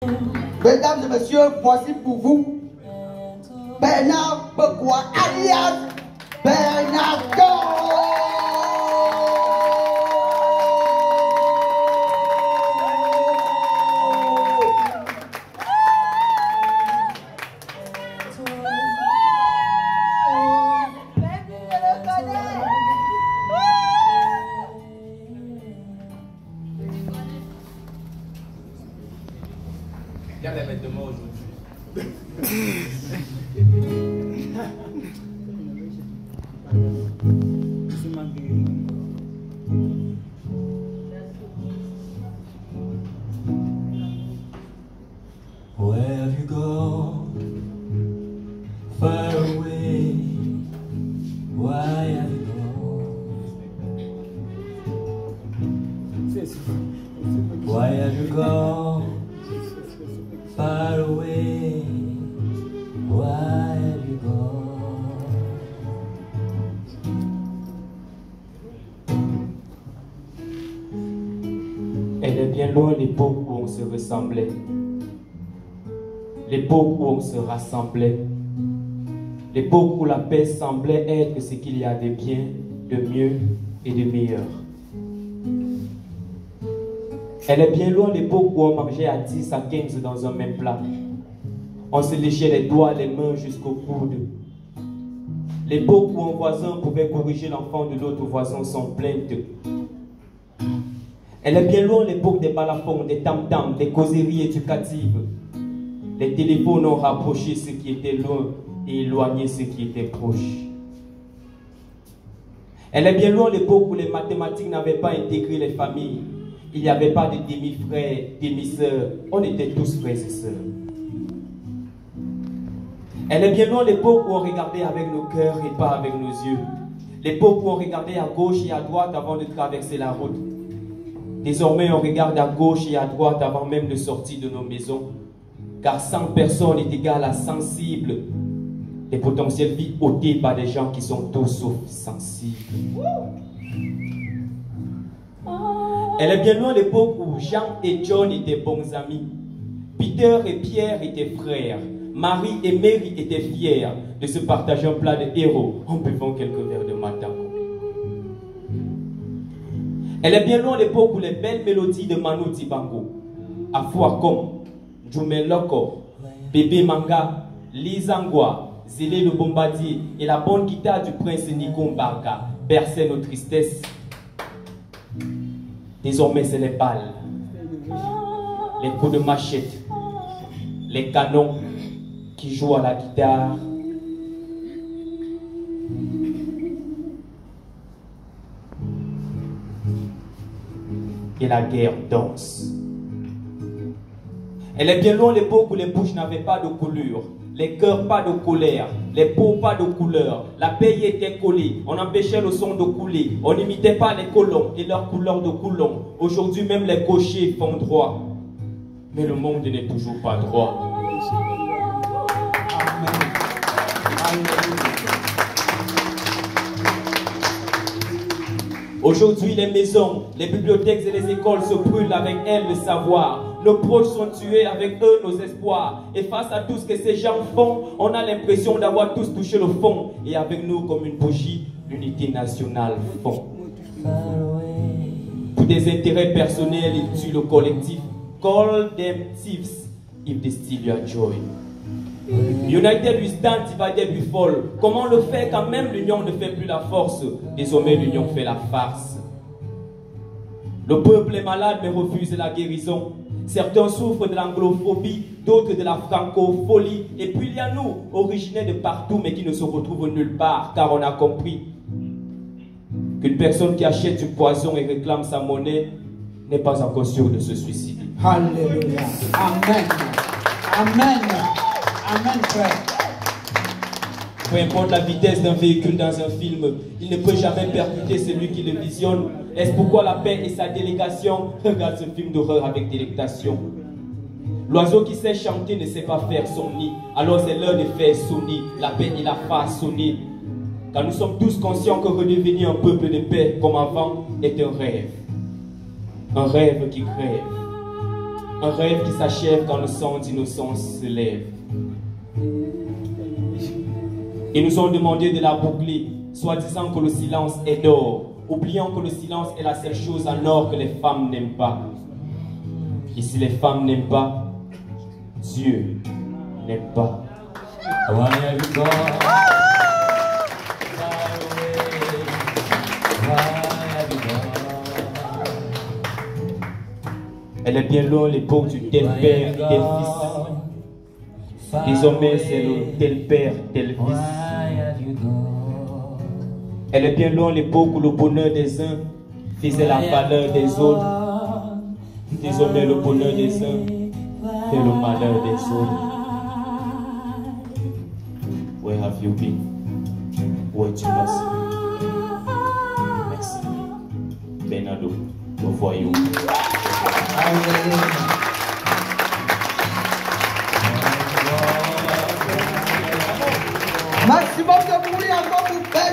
Mesdames et messieurs, voici pour vous Bernard Bekwa alias Bernardo. Regarde la bête de moi aujourd'hui. Where have you gone? Far away. Why have you gone? Why have you gone? Far away. Why have you gone? Elle est bien loin l'époque où on se ressemblait, l'époque où on se rassemblait, l'époque où la paix semblait être ce qu'il y a de bien, de mieux et de meilleur. Elle est bien loin l'époque où on mangeait à 10 à 15 dans un même plat. On se léchait les doigts, les mains jusqu'au coude. L'époque où un voisin pouvait corriger l'enfant de l'autre voisin sans plainte. Elle est bien loin l'époque des balafons, des tam-tams, des causeries éducatives. Les téléphones ont rapproché ce qui était loin et éloigné ce qui était proche. Elle est bien loin l'époque où les mathématiques n'avaient pas intégré les familles. Il n'y avait pas de demi-frères, demi-sœurs. On était tous frères et sœurs. Elle est bien loin l'époque où on regardait avec nos cœurs et pas avec nos yeux. L'époque où on regardait à gauche et à droite avant de traverser la route. Désormais, on regarde à gauche et à droite avant même de sortir de nos maisons. Car 100 personnes est égal à 100 cibles. Les potentielles vies ôtées par des gens qui sont tous sauf sensibles. Elle est bien loin l'époque où Jean et John étaient bons amis. Peter et Pierre étaient frères. Marie et Mary étaient fiers de se partager un plat de héros en buvant quelques verres de matango. Elle est bien loin l'époque où les belles mélodies de Manu Dibango, Afuakom, Djumé Loko, Bébé Manga, Lizangwa, Zélé le Bombardier et la bonne guitare du prince Nico Mbarka berçaient nos tristesses. Désormais, c'est les balles, les coups de machette, les canons qui jouent à la guitare. Et la guerre danse. Elle est bien loin l'époque où les bouches n'avaient pas de coulure, les cœurs pas de colère, les peaux pas de couleur. La paix y était collée, on empêchait le son de couler, on n'imitait pas les colons et leur couleur de coulon. Aujourd'hui même les gauchers font droit, mais le monde n'est toujours pas droit. Aujourd'hui, les maisons, les bibliothèques et les écoles se brûlent avec elles le savoir. Nos proches sont tués avec eux nos espoirs. Et face à tout ce que ces gens font, on a l'impression d'avoir tous touché le fond. Et avec nous, comme une bougie, l'unité nationale fond. Pour des intérêts personnels, ils tuent le collectif. Call them thieves if they steal your joy. United we stand, divided we fall. Comment le faire quand même l'union ne fait plus la force? Désormais l'union fait la farce. Le peuple est malade mais refuse la guérison. Certains souffrent de l'anglophobie, d'autres de la francophonie. Et puis il y a nous, originaires de partout mais qui ne se retrouvent nulle part. Car on a compris qu'une personne qui achète du poison et réclame sa monnaie n'est pas encore sûre de se suicider. Alléluia. Amen. Amen. Amen, frère. Peu importe la vitesse d'un véhicule dans un film, il ne peut jamais percuter celui qui le visionne. Est-ce pourquoi la paix et sa délégation regardent ce film d'horreur avec délectation? L'oiseau qui sait chanter ne sait pas faire son nid. Alors c'est l'heure de faire sonner la paix et la face sonner. Car nous sommes tous conscients que redevenir un peuple de paix comme avant est un rêve. Un rêve qui crève. Un rêve qui s'achève quand le sang d'innocence se lève. Ils nous ont demandé de la boucler, soi-disant que le silence est d'or, oubliant que le silence est la seule chose en or que les femmes n'aiment pas. Et si les femmes n'aiment pas, Dieu n'aime pas. Why have you gone? Elle est bien loin l'époque du tel père et tel fils. Désormais c'est le tel père, tel fils. Elle est bien loin l'époque où le bonheur des uns faisait la valeur des autres. Désormais le bonheur des uns fait le malheur des autres. Where have you been? Où es-tu passé? Merci. Bernardo, nous voyons. Maximum de bruit encore pour faire.